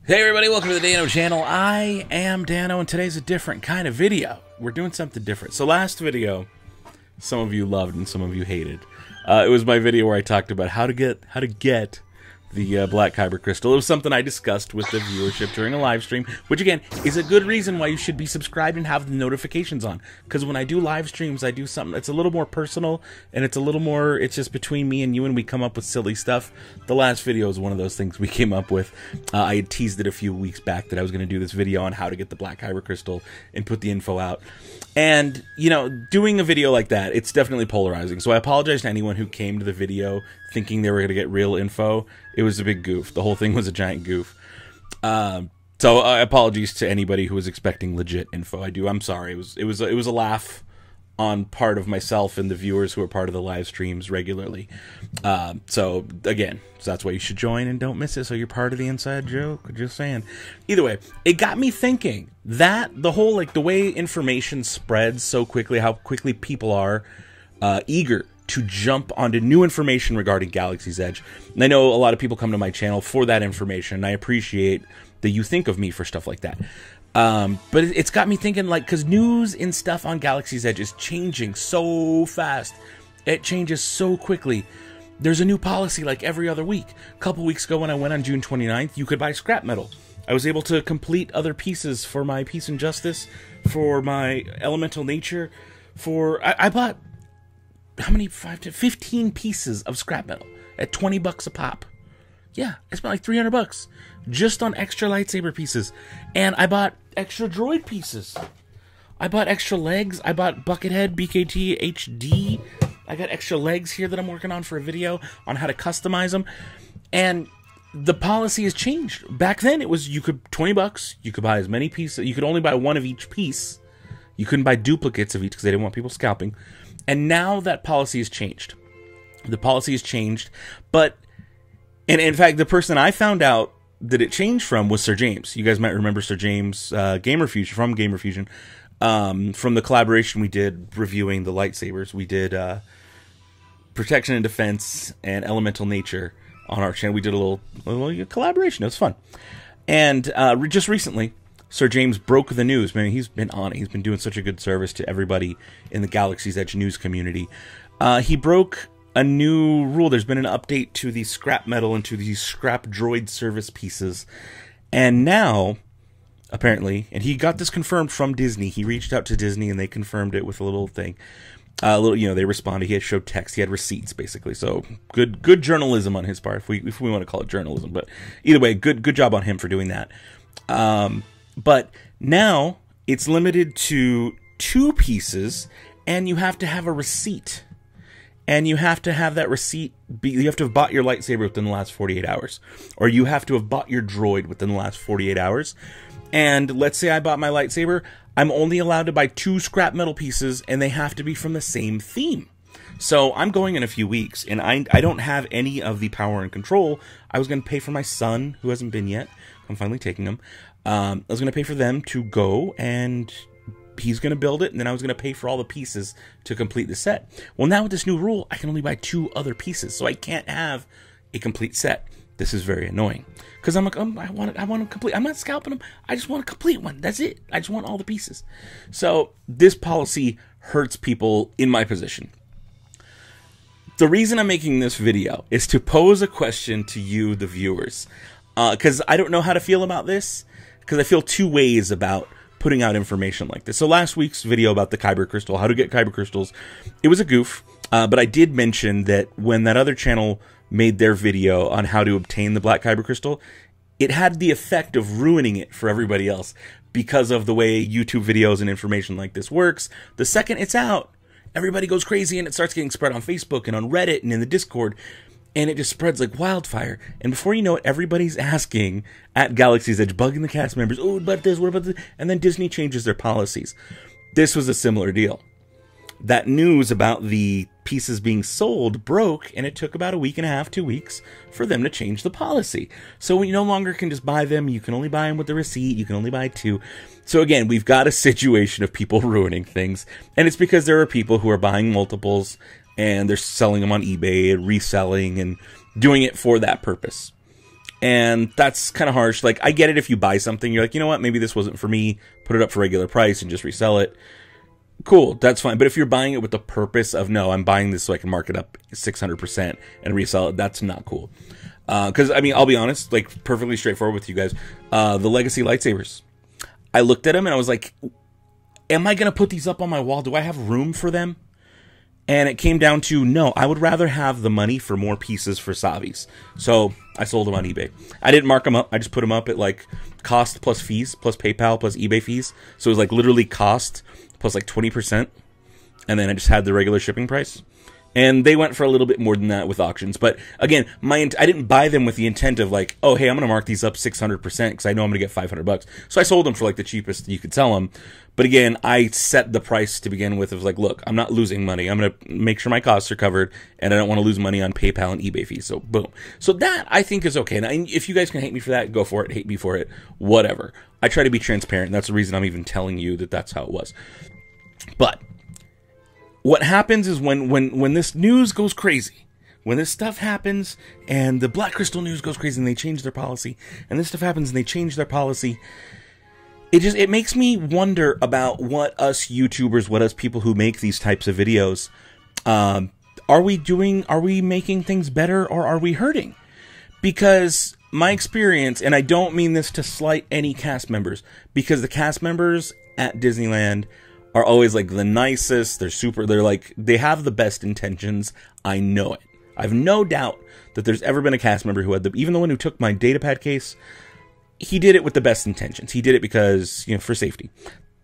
Hey everybody, welcome to the Dano channel. I am Dano and today's a different kind of video. We're doing something different. So last video, some of you loved and some of you hated. It was my video where I talked about how to get the black kyber crystal. It was something I discussed with the viewership during a live stream, which again is a good reason why you should be subscribed and have the notifications on. Because when I do live streams, I do something that's a little more personal and it's a little more, it's just between me and you, and we come up with silly stuff. The last video is one of those things we came up with. I had teased it a few weeks back that I was going to do this video on how to get the black kyber crystal and put the info out. And, you know, doing a video like that, it's definitely polarizing. So I apologize to anyone who came to the video thinking they were going to get real info. It was a big goof. The whole thing was a giant goof. So apologies to anybody who was expecting legit info. I'm sorry. It was a laugh on part of myself and the viewers who are part of the live streams regularly. So again, that's why you should join and don't miss it, so you're part of the inside joke. Just saying. Either way, it got me thinking that the whole, like, the way information spreads so quickly, how quickly people are eager to jump onto new information regarding Galaxy's Edge. And I know a lot of people come to my channel for that information, and I appreciate that you think of me for stuff like that. But it's got me thinking, like, because news and stuff on Galaxy's Edge is changing so fast. It changes so quickly. There's a new policy like every other week. A couple weeks ago when I went on June 29th, you could buy scrap metal. I was able to complete other pieces for my Peace and Justice, for my Elemental Nature, I bought, how many? 15 pieces of scrap metal at 20 bucks a pop. Yeah, I spent like 300 bucks just on extra lightsaber pieces. And I bought extra droid pieces. I bought extra legs. I bought Buckethead BKT HD. I got extra legs here that I'm working on for a video on how to customize them. And the policy has changed. Back then it was, you could, 20 bucks, you could buy as many pieces. You could only buy one of each piece. You couldn't buy duplicates of each because they didn't want people scalping. And now that policy has changed. The policy has changed, but, and in fact, the person I found out that it changed from was Sir James. You guys might remember Sir James, Gamer Fusion, from Gamer Fusion, from the collaboration we did reviewing the lightsabers. We did Protection and Defense and Elemental Nature on our channel. We did a little collaboration. It was fun. And just recently, Sir James broke the news. Man, he's been on it. He's been doing such a good service to everybody in the Galaxy's Edge news community. He broke a new rule. There's been an update to the scrap metal and to the scrap droid service pieces. And now, apparently, and he got this confirmed from Disney. He reached out to Disney and they confirmed it with a little thing. You know, they responded. He had showed text. He had receipts, basically. So good journalism on his part, if we want to call it journalism. But either way, good job on him for doing that. But now it's limited to 2 pieces, and you have to have a receipt. And you have to have that receipt you have to have bought your lightsaber within the last 48 hours. Or you have to have bought your droid within the last 48 hours. And let's say I bought my lightsaber, I'm only allowed to buy 2 scrap metal pieces, and they have to be from the same theme. So I'm going in a few weeks, and I don't have any of the power and control. I was going to pay for my son, who hasn't been yet. I'm finally taking him. I was going to pay for them to go, and he's going to build it, and then I was going to pay for all the pieces to complete the set. Well, now with this new rule, I can only buy 2 other pieces, so I can't have a complete set. This is very annoying, because I'm like, I want to complete. I'm not scalping them. I just want a complete one. That's it. I just want all the pieces. So this policy hurts people in my position. The reason I'm making this video is to pose a question to you, the viewers, because I don't know how to feel about this. Because I feel 2 ways about putting out information like this. So last week's video about the kyber crystal, how to get kyber crystals, it was a goof. But I did mention that when that other channel made their video on how to obtain the black kyber crystal, it had the effect of ruining it for everybody else because of the way YouTube videos and information like this works. The second it's out, everybody goes crazy and it starts getting spread on Facebook and on Reddit and in the Discord. And it just spreads like wildfire. And before you know it, everybody's asking at Galaxy's Edge, bugging the cast members, oh, what about this, what about this? And then Disney changes their policies. This was a similar deal. That news about the pieces being sold broke, and it took about a week and a half, 2 weeks, for them to change the policy. So we no longer can just buy them. You can only buy them with the receipt. You can only buy 2. So again, we've got a situation of people ruining things. And it's because there are people who are buying multiples, and they're selling them on eBay and reselling and doing it for that purpose. And that's kind of harsh. Like, I get it if you buy something, you're like, you know what, maybe this wasn't for me, put it up for regular price and just resell it. Cool, that's fine. But if you're buying it with the purpose of, no, I'm buying this so I can mark it up 600% and resell it, that's not cool. Because, I mean, I'll be honest, like, perfectly straightforward with you guys. The Legacy lightsabers. I looked at them and I was like, am I going to put these up on my wall? Do I have room for them? And it came down to, no, I would rather have the money for more pieces for Savis. So I sold them on eBay. I didn't mark them up. I just put them up at like cost plus fees, plus PayPal, plus eBay fees. So it was like literally cost plus like 20%. And then I just had the regular shipping price. And they went for a little bit more than that with auctions. But again, I didn't buy them with the intent of like, oh, hey, I'm going to mark these up 600% because I know I'm going to get $500. So I sold them for like the cheapest you could sell them. But again, I set the price to begin with. It was like, look, I'm not losing money. I'm going to make sure my costs are covered. And I don't want to lose money on PayPal and eBay fees. So boom. So that I think is okay. Now, if you guys can hate me for that, go for it. Hate me for it. Whatever. I try to be transparent. That's the reason I'm even telling you that that's how it was. But what happens is when this news goes crazy, when this stuff happens and the Black Crystal news goes crazy and they change their policy, and this stuff happens and they change their policy, it makes me wonder about what us YouTubers, what us people who make these types of videos, are we making things better or are we hurting? Because my experience, and I don't mean this to slight any cast members, because the cast members at Disneyland are always like the nicest, they have the best intentions. I know it. I have no doubt that there's ever been a cast member who had even the one who took my datapad case, he did it with the best intentions. He did it because, for safety.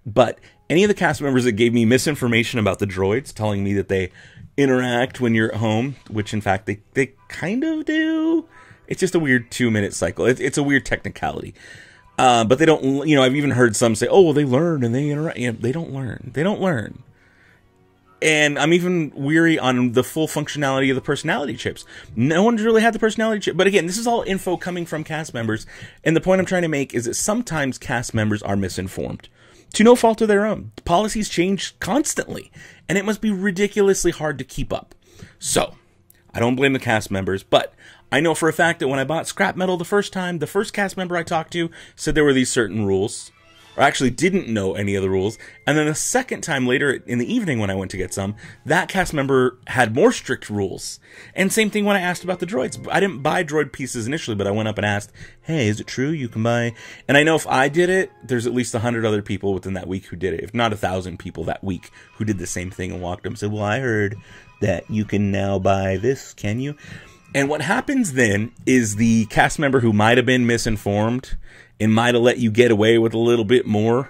But any of the cast members that gave me misinformation about the droids, telling me that they interact when you're at home, which in fact they kind of do. It's just a weird 2-minute cycle. It's a weird technicality. But they don't, I've even heard some say, oh, well, they learn and they interact. They don't learn. They don't learn. And I'm even weary on the full functionality of the personality chips. No one's really had the personality chip. But again, this is all info coming from cast members. And the point I'm trying to make is that sometimes cast members are misinformed. To no fault of their own. Policies change constantly. And it must be ridiculously hard to keep up. So, I don't blame the cast members, but I know for a fact that when I bought scrap metal the first time, the first cast member I talked to said there were these certain rules, or actually didn't know any of the rules. And then the second time later in the evening when I went to get some, that cast member had more strict rules. And same thing when I asked about the droids. I didn't buy droid pieces initially, but I went up and asked, hey, is it true you can buy? And I know if I did it, there's at least 100 other people within that week who did it, if not 1,000 people that week who did the same thing and walked up and said, well, I heard that you can now buy this, can you? And what happens then is the cast member who might have been misinformed and might have let you get away with a little bit more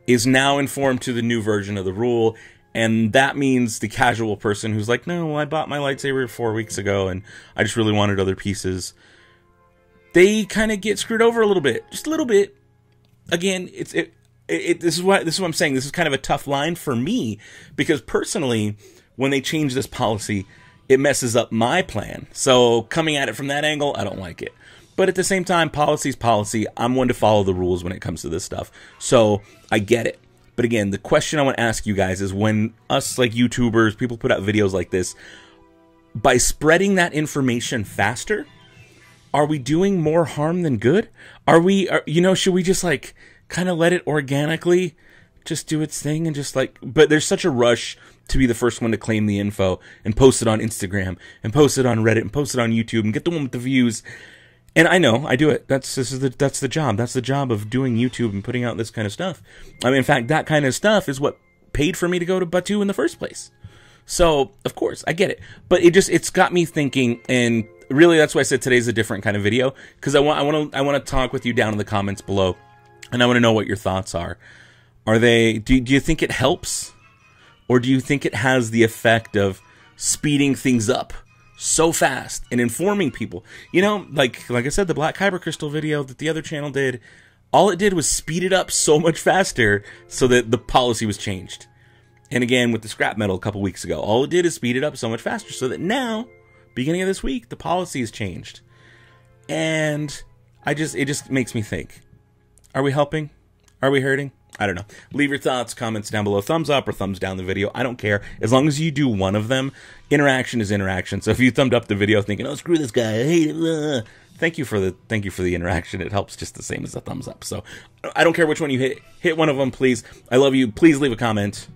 is now informed to the new version of the rule. And that means the casual person who's like, no, I bought my lightsaber 4 weeks ago and I just really wanted other pieces. They kind of get screwed over a little bit, just a little bit. Again, this is what I'm saying. This is kind of a tough line for me because personally, when they change this policy, it messes up my plan. So coming at it from that angle, I don't like it. But at the same time, policy's policy. I'm one to follow the rules when it comes to this stuff. So I get it. But again, the question I want to ask you guys is when us like YouTubers, people put out videos like this, by spreading that information faster, are we doing more harm than good? Should we just like kind of let it organically just do its thing and just like, but there's such a rush to be the first one to claim the info and post it on Instagram and post it on Reddit and post it on YouTube and get the one with the views. And I know I do it. That's the job. That's the job of doing YouTube and putting out this kind of stuff. I mean, in fact, that kind of stuff is what paid for me to go to Batuu in the first place. So of course I get it, but it's got me thinking, and really that's why I said today's a different kind of video, because I want to talk with you down in the comments below, and I want to know what your thoughts are. Do you think it helps? Or do you think it has the effect of speeding things up so fast and informing people? Like I said, the Black Kyber Crystal video that the other channel did, all it did was speed it up so much faster so that the policy was changed. And again, with the scrap metal a couple weeks ago, all it did is speed it up so much faster so that now, beginning of this week, the policy has changed. And it just makes me think, are we helping? Are we hurting? I don't know. Leave your thoughts, comments down below. Thumbs up or thumbs down the video. I don't care. As long as you do one of them, interaction is interaction. So if you thumbed up the video thinking, oh, screw this guy, I hate it, thank you for the interaction. It helps just the same as a thumbs up. So I don't care which one you hit one of them, please. I love you. Please leave a comment.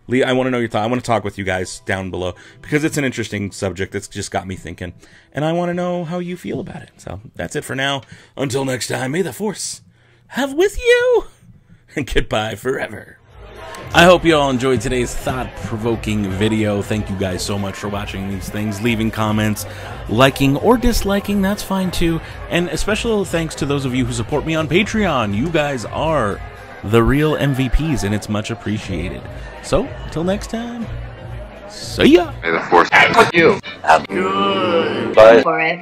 I want to know your thoughts. I want to talk with you guys down below because it's an interesting subject that's just got me thinking, and I want to know how you feel about it. So that's it for now. Until next time, may the Force have with you, and goodbye forever. I hope you all enjoyed today's thought-provoking video. Thank you guys so much for watching these things, leaving comments, liking or disliking, that's fine too. And a special thanks to those of you who support me on Patreon. You guys are the real MVPs, and it's much appreciated. So, until next time, see ya! May the Force be with you. Good. Bye. Forever.